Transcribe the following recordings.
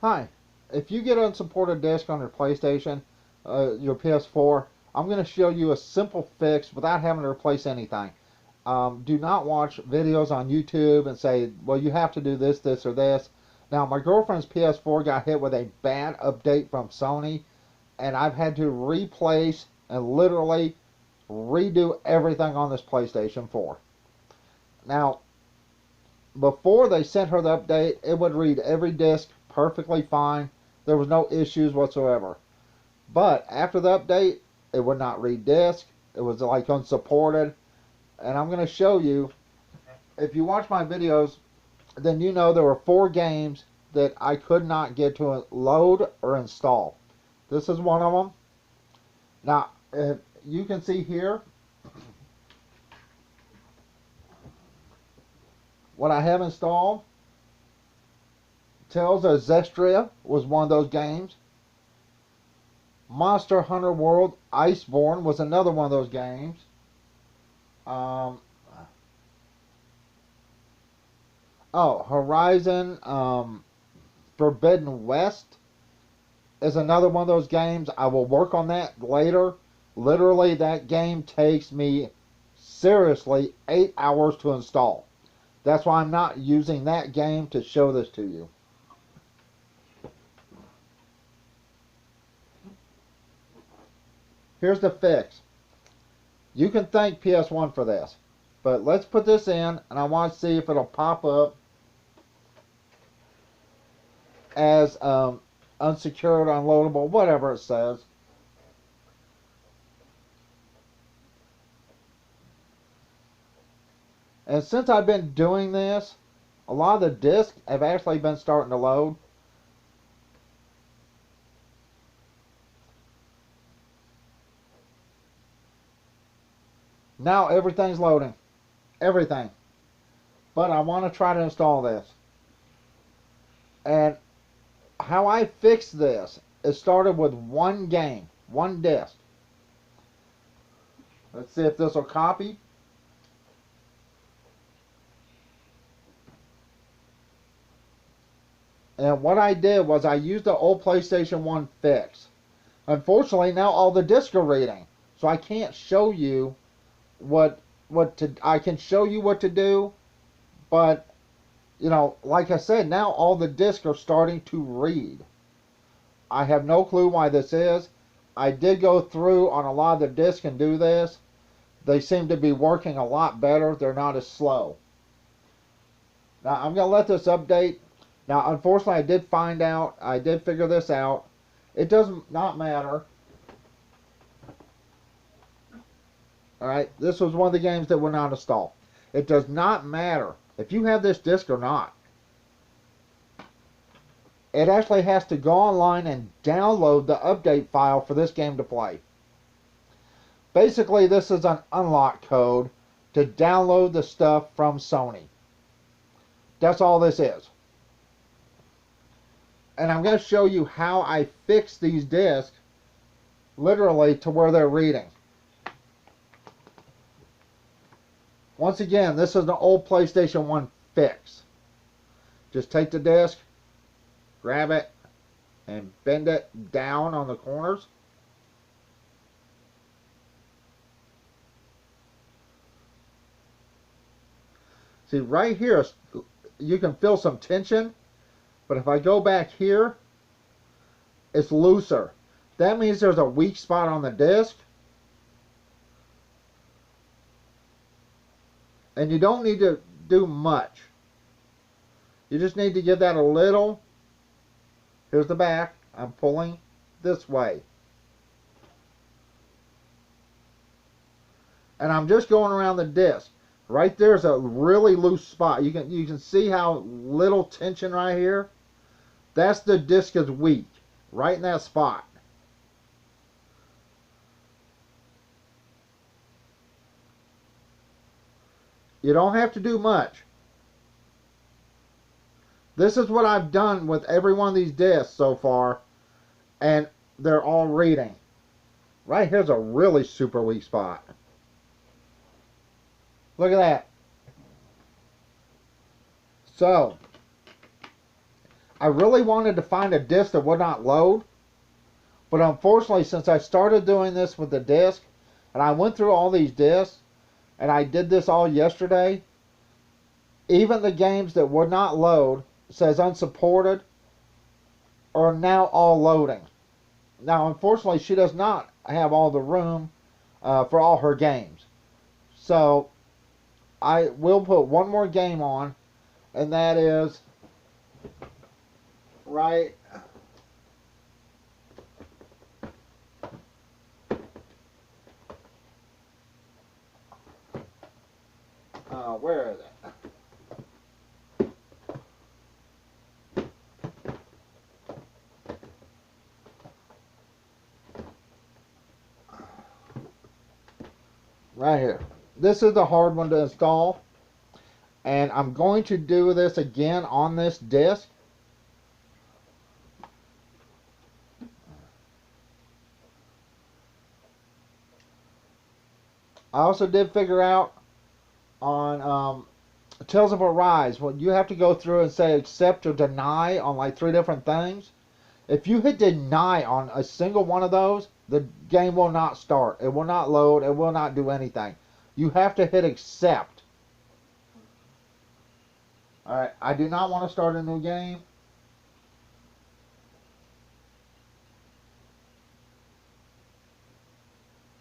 Hi, if you get unsupported disk on your PlayStation, your PS4, I'm going to show you a simple fix without having to replace anything. Do not watch videos on YouTube and say, well, you have to do this, this, or this. Now, my girlfriend's PS4 got hit with a bad update from Sony, and I've had to replace and literally redo everything on this PlayStation 4. Now, before they sent her the update, it would read every disc perfectly fine. There was no issues whatsoever. But after the update, it would not read disc. It was like unsupported. And I'm going to show you, if you watch my videos, then you know there were 4 games that I could not get to load or install. This is one of them. Now, if you can see here, what I have installed. Tales of Zestria was one of those games. Monster Hunter World Iceborne was another one of those games. Um, Horizon Forbidden West is another one of those games. I will work on that later. Literally, that game takes me seriously 8 hours to install. That's why I'm not using that game to show this to you. Here's the fix. You can thank PS1 for this. But let's put this in, and I want to see if it'll pop up as unsecured, unloadable, whatever it says. And since I've been doing this, a lot of the discs have actually been starting to load. Now everything's loading. Everything. But I want to try to install this. And how I fixed this, it started with one game, one disc. Let's see if this will copy. And what I did was I used the old PlayStation 1 fix. Unfortunately, now all the discs are reading. So I can't show you I can show you what to do, but like I said, now all the discs are starting to read. I have no clue why this is. I did go through on a lot of the discs and do this. They seem to be working a lot better. They're not as slow. Now I'm going to let this update. Now unfortunately I did figure this out. It does not matter. Alright, this was one of the games that would not install. It does not matter if you have this disc or not. It actually has to go online and download the update file for this game to play. Basically, this is an unlock code to download the stuff from Sony. That's all this is. And I'm going to show you how I fix these discs literally to where they're reading. Once again, this is an old PlayStation 1 fix. Just take the disc, grab it, and bend it down on the corners. See, right here, you can feel some tension, but if I go back here, it's looser. That means there's a weak spot on the disc. And you don't need to do much. You just need to give that a little. Here's the back. I'm pulling this way. And I'm just going around the disc. Right there's a really loose spot. You can see how little tension right here. That's the disc is weak. Right in that spot. You don't have to do much. This is what I've done with every one of these discs so far, and they're all reading. Right here's a really super weak spot. Look at that. So, I really wanted to find a disc that would not load, but unfortunately, since I started doing this with the disc, and I went through all these discs, and I did this all yesterday, even the games that would not load, says unsupported, are now all loading. Now, unfortunately, she does not have all the room for all her games. So, I will put one more game on, and that is right where is it? Right here. This is the hard one to install, and I'm going to do this again on this disc. I also did figure out on Tales of Arise, well, you have to go through and say accept or deny on like 3 different things. If you hit deny on a single one of those, the game will not start. It will not load. It will not do anything. You have to hit accept. Alright, I do not want to start a new game.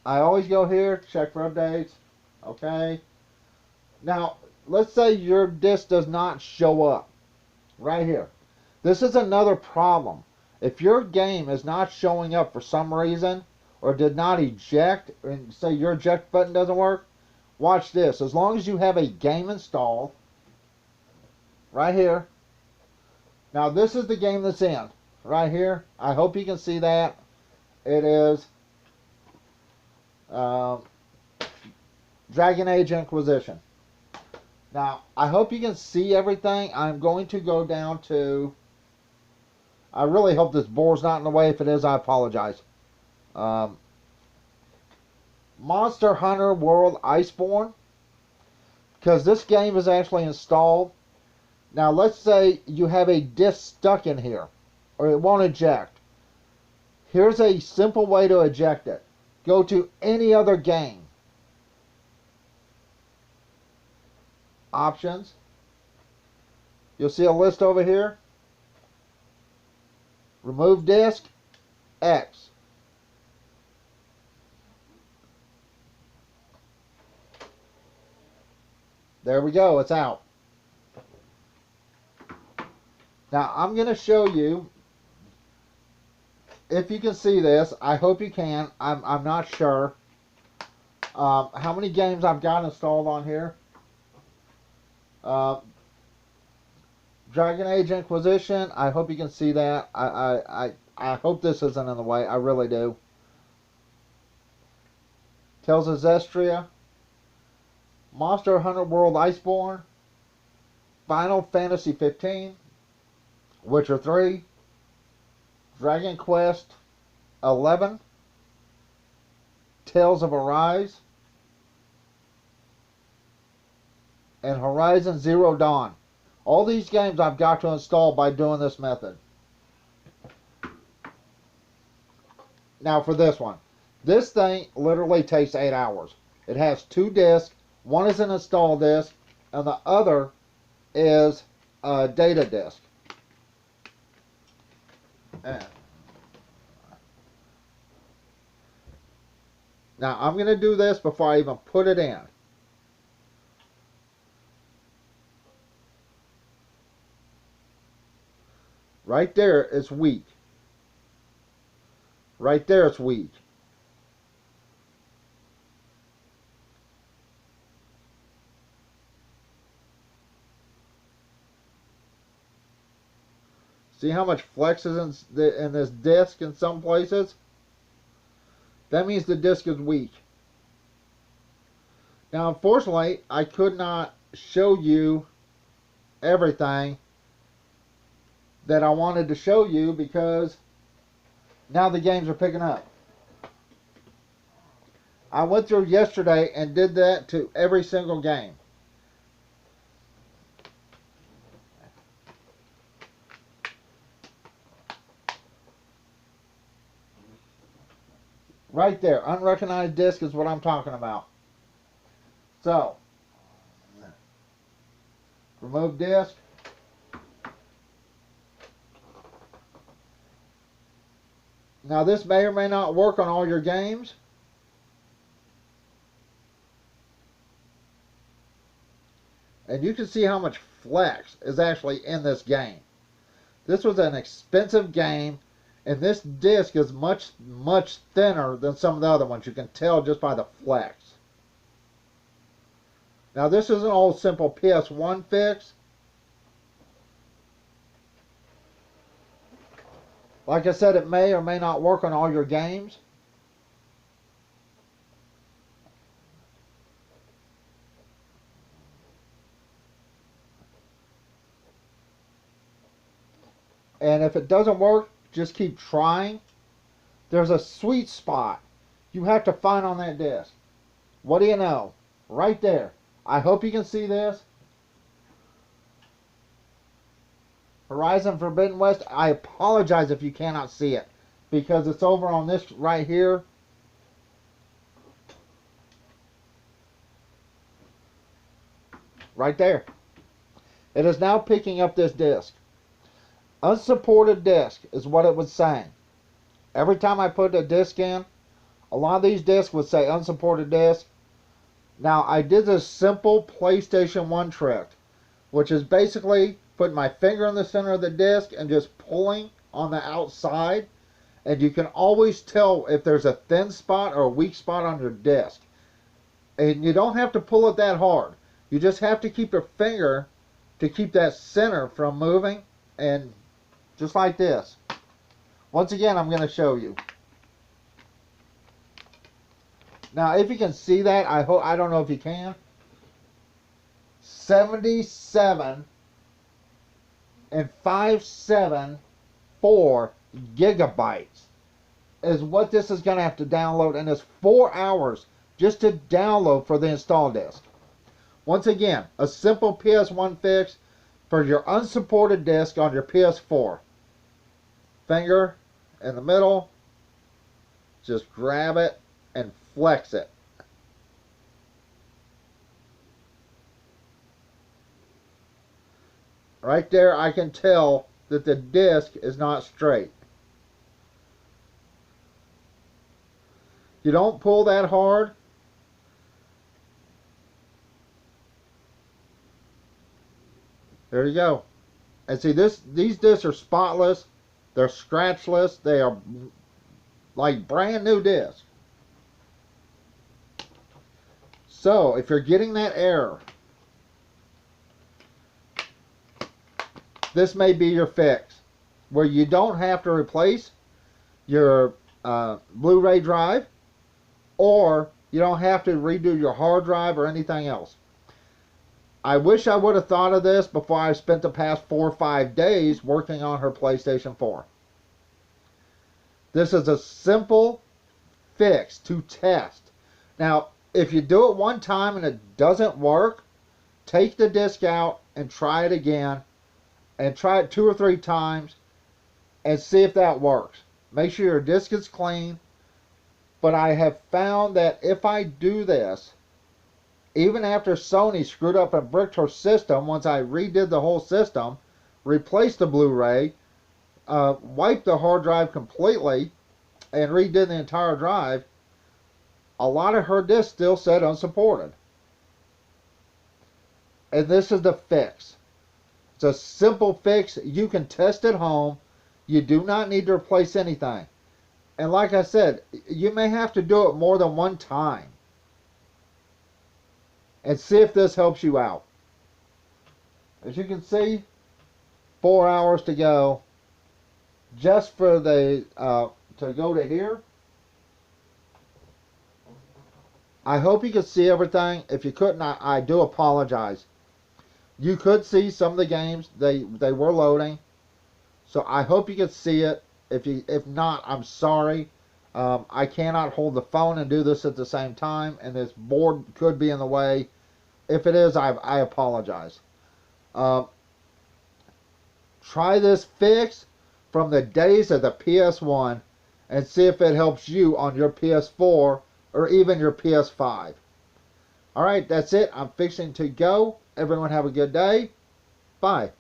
I always go here, check for updates. Okay. Now, let's say your disc does not show up. Right here. This is another problem. If your game is not showing up for some reason, or did not eject, and say your eject button doesn't work, watch this. As long as you have a game installed, right here. Now this is the game that's in, right here. I hope you can see that. It is Dragon Age Inquisition. Now, I hope you can see everything. I'm going to go down to... I really hope this board's not in the way. If it is, I apologize. Monster Hunter World Iceborne. Because this game is actually installed. Now, let's say you have a disc stuck in here, or it won't eject. Here's a simple way to eject it. Go to any other game. Options. You'll see a list over here. Remove disk, X. There we go, it's out. Now I'm going to show you if you can see this. I hope you can. I'm not sure how many games I've got installed on here. Dragon Age Inquisition. I hope you can see that. I hope this isn't in the way. I really do. Tales of Zestria. Monster Hunter World Iceborne. Final Fantasy 15. Witcher 3. Dragon Quest 11. Tales of Arise. And Horizon Zero Dawn. All these games I've got to install by doing this method. Now for this one. This thing literally takes 8 hours. It has 2 discs. One is an install disc, and the other is a data disc. Now I'm going to do this before I even put it in. Right there, it's weak. Right there, it's weak. See how much flex is in this disc in some places? That means the disc is weak. Now, unfortunately, I could not show you everything that I wanted to show you because now the games are picking up. I went through yesterday and did that to every single game. Right there, unrecognized disk is what I'm talking about. So, remove disk. Now this may or may not work on all your games. And you can see how much flex is actually in this game. This was an expensive game, and this disc is much, much thinner than some of the other ones. You can tell just by the flex. Now this is an old simple PS1 fix. Like I said, it may or may not work on all your games. And if it doesn't work, just keep trying. There's a sweet spot you have to find on that disc. What do you know? Right there. I hope you can see this. Horizon Forbidden West. I apologize if you cannot see it, because it's over on this right here. Right there. It is now picking up this disc. Unsupported disk is what it was saying. Every time I put a disk in, a lot of these discs would say unsupported disk. Now I did this simple PlayStation 1 trick, which is basically putting my finger in the center of the disc and just pulling on the outside, and you can always tell if there's a thin spot or a weak spot on your disc. And you don't have to pull it that hard. You just have to keep your finger to keep that center from moving, and just like this. Once again, I'm going to show you. Now, if you can see that, I don't know if you can. 77 and 574 gigabytes is what this is going to have to download, and it's 4 hours just to download for the install disk. Once again, a simple PS1 fix for your unsupported disk on your PS4. Finger in the middle, just grab it and flex it. Right there, I can tell that the disc is not straight. You don't pull that hard. There you go. And see, these discs are spotless. They're scratchless. They are like brand new discs. So, if you're getting that error, this may be your fix, where you don't have to replace your Blu-ray drive, or you don't have to redo your hard drive or anything else. I wish I would have thought of this before I spent the past 4 or 5 days working on her PlayStation 4. This is a simple fix to test. Now, if you do it one time and it doesn't work, take the disc out and try it again, and try it 2 or 3 times and see if that works. Make sure your disc is clean. But I have found that if I do this, even after Sony screwed up and bricked her system, once I redid the whole system, replaced the Blu-ray, wiped the hard drive completely, and redid the entire drive, a lot of her discs still said unsupported. And this is the fix. It's a simple fix. You can test at home. You do not need to replace anything. And like I said, you may have to do it more than one time. And see if this helps you out. As you can see, 4 hours to go. Just for the to go to here. I hope you could see everything. If you couldn't, I do apologize. You could see some of the games. They were loading. So I hope you could see it. If not, I'm sorry. I cannot hold the phone and do this at the same time, and this board could be in the way. If it is, I apologize. Try this fix from the days of the PS1, and see if it helps you on your PS4 or even your PS5. Alright, that's it. I'm fixing to go. Everyone have a good day. Bye.